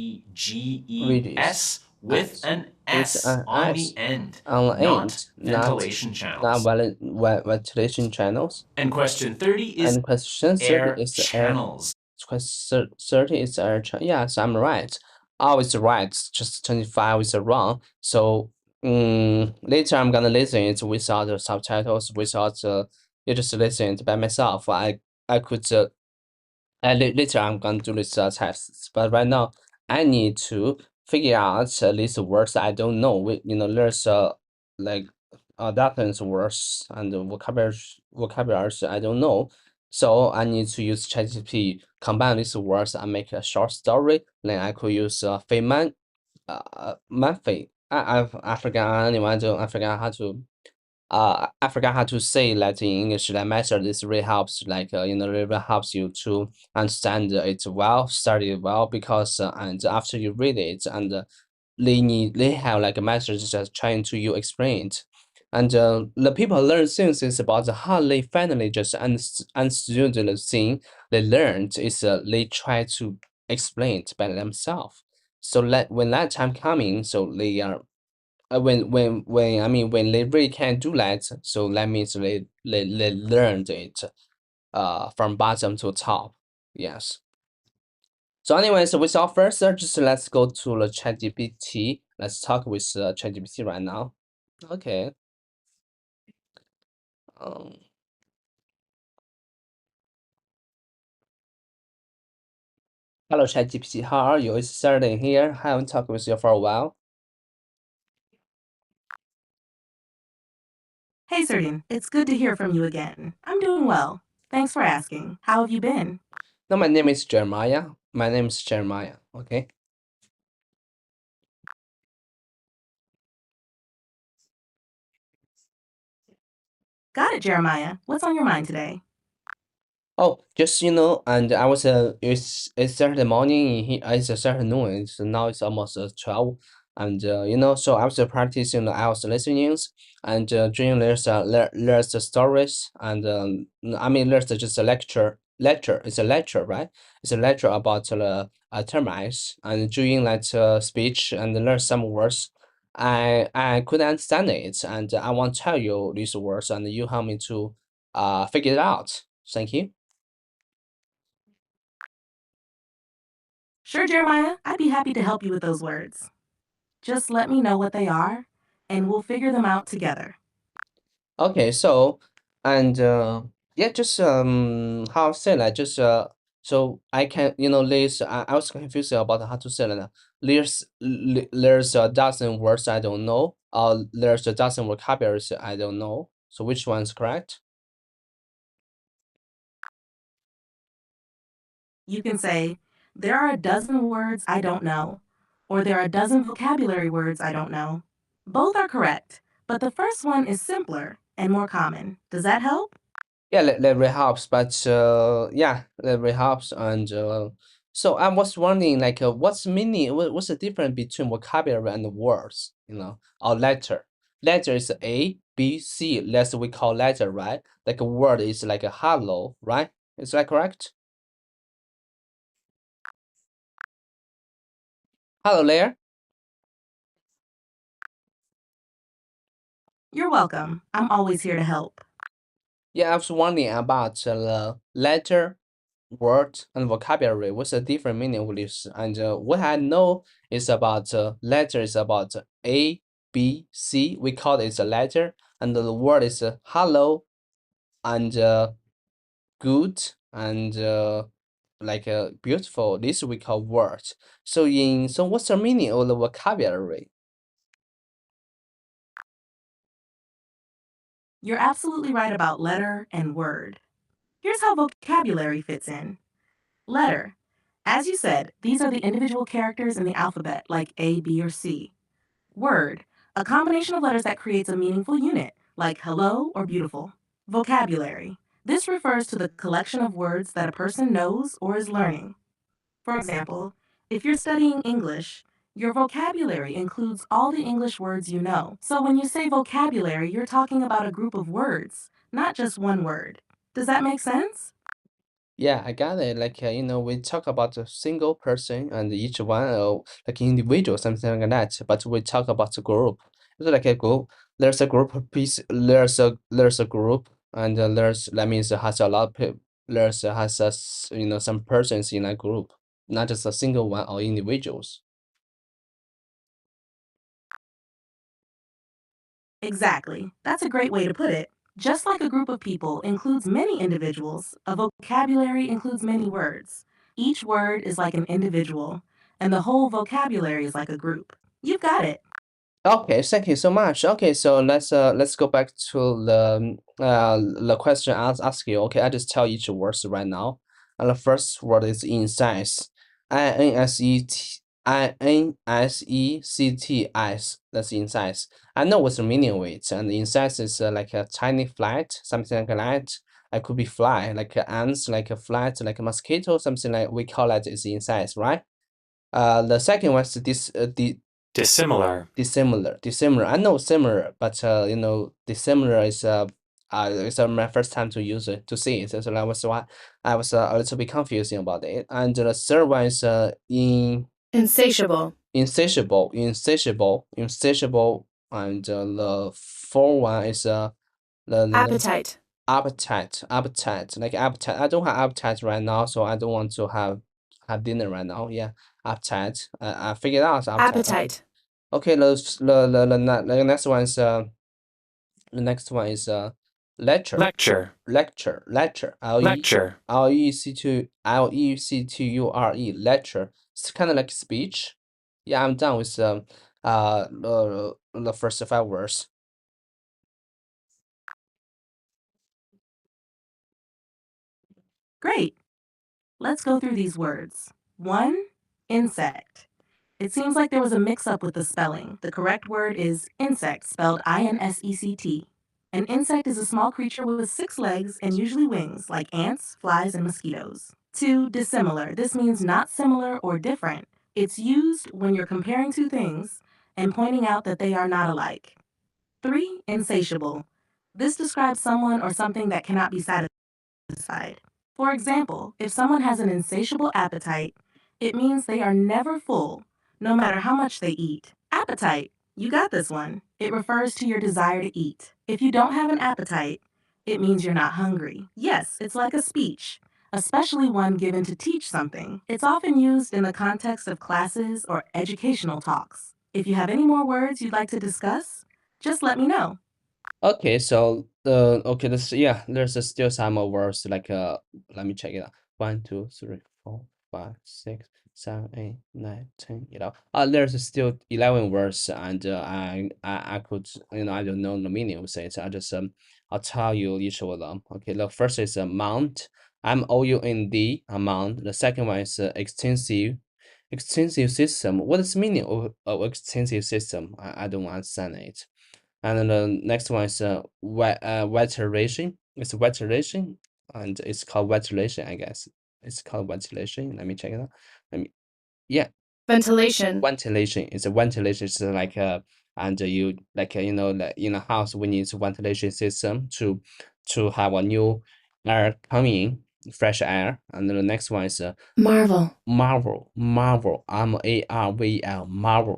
Reduce G-E-S with S an with S an on the S end, on the not end, ventilation not channels. ventilation channels. And question 30 is And question 30 air is air. channels. Question 30 is air channel. Yes, I'm right. Always right. Just 25 is wrong. So later I'm gonna listen it without the subtitles, without you just listen it by myself. I could later I'm gonna do this tests, but right now I need to figure out these words I don't know. There's like dozens words and vocabularies I don't know. So I need to use ChatGPT combine these words and make a short story. Then I could use Feynman, Manfei. I forgot anyway. I forgot how to say that in English. That method this really helps, really helps you to understand it well, study it well, because and after you read it, and they have like a message just trying to you explain it, and the people learn things is about how they finally just understood the thing they learned is they try to explain it by themselves. So that when that time coming, so they are when I mean when they really can't do that, so that means they learned it from bottom to top. Yes. So anyways, without further, just let's go to the ChatGPT. Let's talk with ChatGPT right now. Okay. Um, Hello ChatGPT, how are you? It's Saturday here. Haven't talked with you for a while. Hey, Sardine, it's good to hear from you again. I'm doing well. Thanks for asking. How have you been? No, my name is Jeremiah. My name is Jeremiah. Okay. Got it, Jeremiah. What's on your mind today? Oh, just and I was it's Saturday morning. It's a Saturday noon. Now it's almost 12, and so I was practicing the IELTS listenings, and during there's the stories, and I mean there's just a lecture. It's a lecture, right? It's a lecture about the termites, and during that speech, and learn some words. I couldn't understand it, and I want to tell you these words, and you help me to figure it out. Thank you. Sure, Jeremiah, I'd be happy to help you with those words. Just let me know what they are, and we'll figure them out together. Okay, so and yeah, just how to say that just so I can there's I was confused about how to say that. There's a dozen words I don't know. There's a dozen vocabularies I don't know. So which one's correct? You can say, there are a dozen words I don't know, or there are a dozen vocabulary words I don't know. Both are correct, but the first one is simpler and more common. Does that help? Yeah, that really helps. But yeah, that really helps. And so I was wondering, like, what's meaning? What's the difference between vocabulary and words? Or letter. Letter is A, B, C. That's what we call letter, right? Like a word is like a hello, right? Is that correct? Hello there. You're welcome. I'm always here to help. Yeah, I was wondering about the letter, word, and vocabulary. What's the different meaning of this? And what I know is about letter is about A, B, C. We call it a letter, and the word is hello and good and like beautiful. This we call words. So what's the meaning of the vocabulary? You're absolutely right about letter and word. Here's how vocabulary fits in. Letter. As you said, these are the individual characters in the alphabet, like A, B, or C. Word. A combination of letters that creates a meaningful unit, like hello or beautiful. Vocabulary. This refers to the collection of words that a person knows or is learning. For example, if you're studying English, your vocabulary includes all the English words you know. So when you say vocabulary, you're talking about a group of words, not just one word. Does that make sense? Yeah, I got it. Like, we talk about a single person and each one, like individual, something like that. But we talk about a group. It's like a group. There's a group of piece. There's a group, and that means it has a lot of people. Has some persons in a group, not just a single one or individuals. Exactly. That's a great way to put it. Just like a group of people includes many individuals, a vocabulary includes many words. Each word is like an individual, and the whole vocabulary is like a group. You've got it. Okay, thank you so much. Okay, so let's go back to the question I was asking you. Okay, I just tell each words right now. And the first word is insights. INSECTS. That's insights. I know what's the meaning of it. And insights is like a tiny flight, something like that. I could be fly, like ants, like a flight, like a mosquito, something like we call that is insights, right? The second one is Dissimilar. dissimilar. I know similar, but dissimilar is it's my first time to use it to see it. So that was why I was a little bit confusing about it. And the third one is Insatiable. insatiable. And the fourth one is Appetite. appetite, like appetite. I don't have appetite right now, so I don't want to have dinner right now. Yeah, appetite. I figured out appetite. Appetite. Okay, the next one is lecture. Lecture. Lecture. Lecture. Lecture. Lecture. It's kind of like speech. Yeah, I'm done with the first five words. Great. Let's go through these words. 1. Insect. It seems like there was a mix up with the spelling. The correct word is insect, spelled INSECT. An insect is a small creature with 6 legs and usually wings, like ants, flies, and mosquitoes. 2. Dissimilar. This means not similar or different. It's used when you're comparing two things and pointing out that they are not alike. 3. Insatiable. This describes someone or something that cannot be satisfied. For example, if someone has an insatiable appetite, it means they are never full, no matter how much they eat. Appetite. You got this one. It refers to your desire to eat. If you don't have an appetite, it means you're not hungry. Yes, it's like a speech, especially one given to teach something. It's often used in the context of classes or educational talks. If you have any more words you'd like to discuss, just let me know. Okay, so okay, there's still some more words like let me check it out. 1, 2, 3, 4, 5, 6, 7, 8, 9, 10, there's still 11 words, and I could I don't know the meaning of it. I just I'll tell you each of them. Okay, the first is amount. MOUND, amount. The second one is extensive system. What is the meaning of extensive system? I don't understand it. And then the next one is ventilation. It's ventilation, and it's called ventilation, I guess. It's called ventilation. Let me check it out. Let me, yeah, Ventilation. ventilation. It's a ventilation. It's like and you like like in a house we need a ventilation system to have a new air coming in, fresh air. And then the next one is Marvel. Marvel, Marvel, Marvel.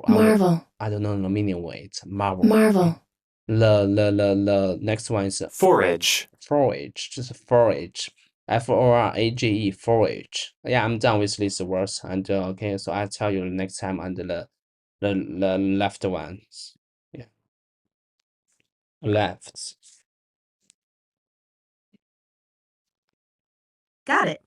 Marvel. I don't know the meaning of it. Marvel. Marvel. The next one is Forage. forage, just forage. FORAGE, forage. Yeah, I'm done with these words. And okay, so I'll tell you the next time under the left ones. Yeah, left. Got it.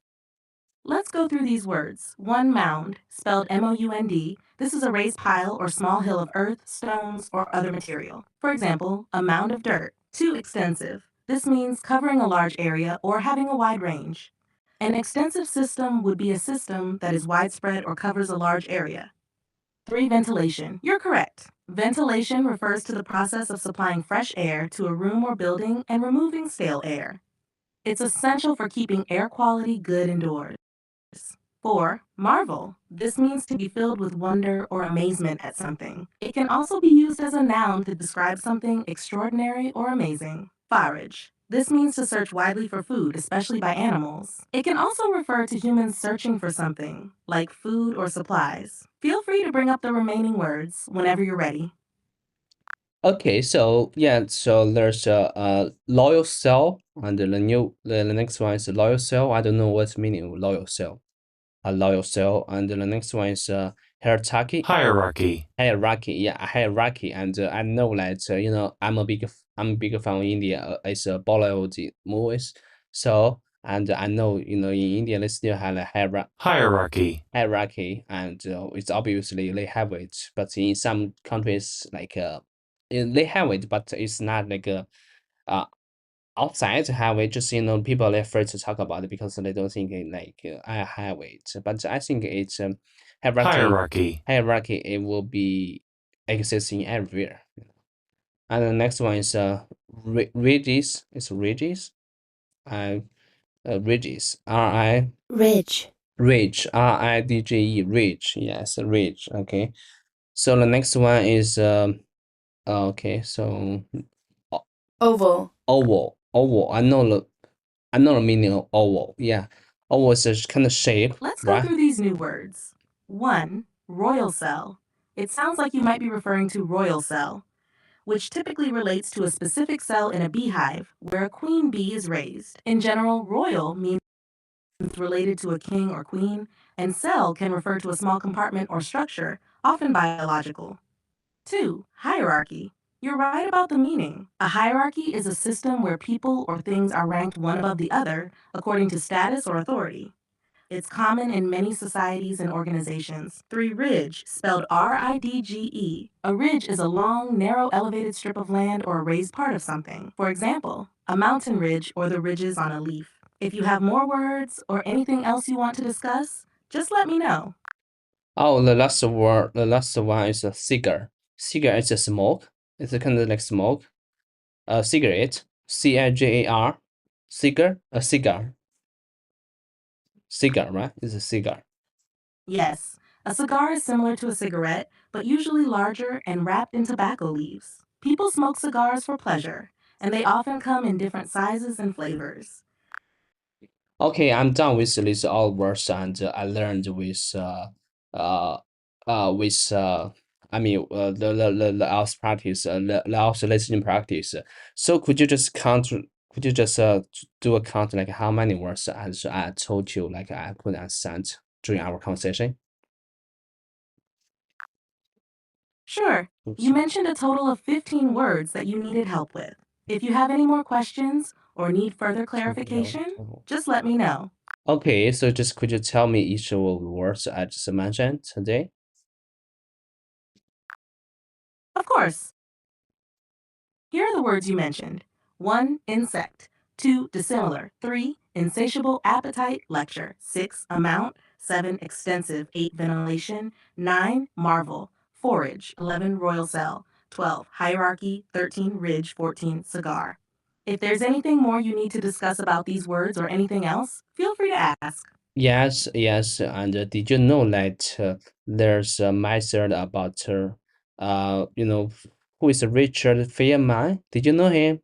Let's go through these words. 1. Mound, spelled MOUND. This is a raised pile or small hill of earth, stones, or other material. For example, a mound of dirt. 2. Extensive. This means covering a large area or having a wide range. An extensive system would be a system that is widespread or covers a large area. 3. Ventilation. You're correct. Ventilation refers to the process of supplying fresh air to a room or building and removing stale air. It's essential for keeping air quality good indoors. 4. Marvel. This means to be filled with wonder or amazement at something. It can also be used as a noun to describe something extraordinary or amazing. Forage. This means to search widely for food, especially by animals. It can also refer to humans searching for something, like food or supplies. Feel free to bring up the remaining words whenever you're ready. Okay, so yeah, so there's a loyal cell, and the next one is loyal cell. I don't know what's meaning of loyal cell. A loyal cell, and the next one is hierarchy. Hierarchy. Hierarchy, yeah, a hierarchy, and I know that I'm a big fan of India. It's Bollywood movies, so and I know in India they still have a Hierarchy. hierarchy, and it's obviously they have it, but in some countries they have it, but it's not like uh outside to have it. Just people are afraid to talk about it because they don't think I have it. But I think it's Hierarchy. hierarchy. It will be existing everywhere. And the next one is ridges. It's ridges. Uh, ridges. Ridge. Ridge. RIDGE. Ridge. Yes, ridge. Okay. So the next one is okay. So Oval. oval. I know the meaning of oval. Yeah, oval is a kind of shape, Let's go right? through these new words. 1. Royal cell. It sounds like you might be referring to royal cell, which typically relates to a specific cell in a beehive where a queen bee is raised. In general, royal means related to a king or queen, and cell can refer to a small compartment or structure, often biological. 2. Hierarchy. You're right about the meaning. A hierarchy is a system where people or things are ranked one above the other according to status or authority. It's common in many societies and organizations. 3. Ridge, spelled RIDGE. A ridge is a long, narrow, elevated strip of land or a raised part of something. For example, a mountain ridge or the ridges on a leaf. If you have more words or anything else you want to discuss, just let me know. Oh, the last one is a cigar. Cigar is a smoke. It's a kind of like smoke. A cigarette. CIGAR. Cigar. A cigar. Cigar, right? It's a cigar. Yes, a cigar is similar to a cigarette, but usually larger and wrapped in tobacco leaves. People smoke cigars for pleasure, and they often come in different sizes and flavors. Okay, I'm done with this all words, and I learned uh with the IELTS practice, the IELTS listening practice. So could you just count? Could you just do a count like how many words as I told you like I couldn't understand during our conversation? Sure, Oops. you mentioned a total of 15 words that you needed help with. If you have any more questions or need further clarification, just let me know. Okay, so just could you tell me each of the words I just mentioned today? Of course. Here are the words you mentioned. 1. Insect. 2. Dissimilar. 3. Insatiable appetite, lecture. 6. Amount. 7. Extensive. 8. Ventilation. 9. Marvel. Forage. 11. Royal cell. 12. Hierarchy. 13. Ridge. 14. Cigar. If there's anything more you need to discuss about these words or anything else, feel free to ask. Yes, yes, and did you know that there's a method about who is Richard Feynman? Did you know him?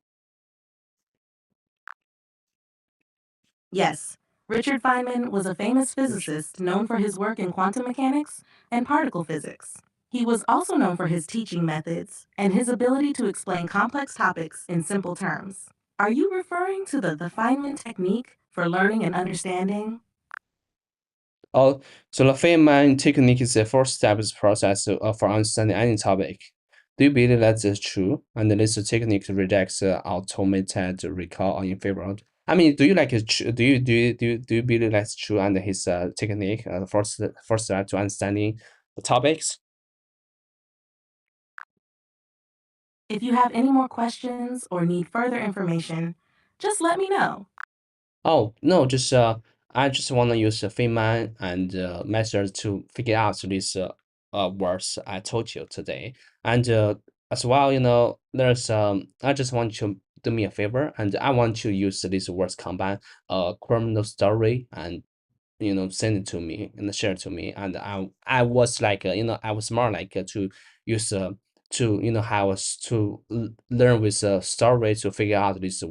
Yes, Richard Feynman was a famous physicist known for his work in quantum mechanics and particle physics. He was also known for his teaching methods and his ability to explain complex topics in simple terms. Are you referring to the Feynman technique for learning and understanding? Oh, so the Feynman technique is the first step is process for understanding any topic. Do you believe that is true? And this technique rejects automated recall in favor of. I mean, do you like it? Do you believe that's true? And his technique, first step to understanding the topics. If you have any more questions or need further information, just let me know. Oh no, just I just wanna use Feynman and method to figure out these words I told you today. And as well, there's I just want you to do me a favor, and I want to use these words combine criminal story and send it to me and share it to me. And I was like I was more like to use to how to learn with a story to figure out this word.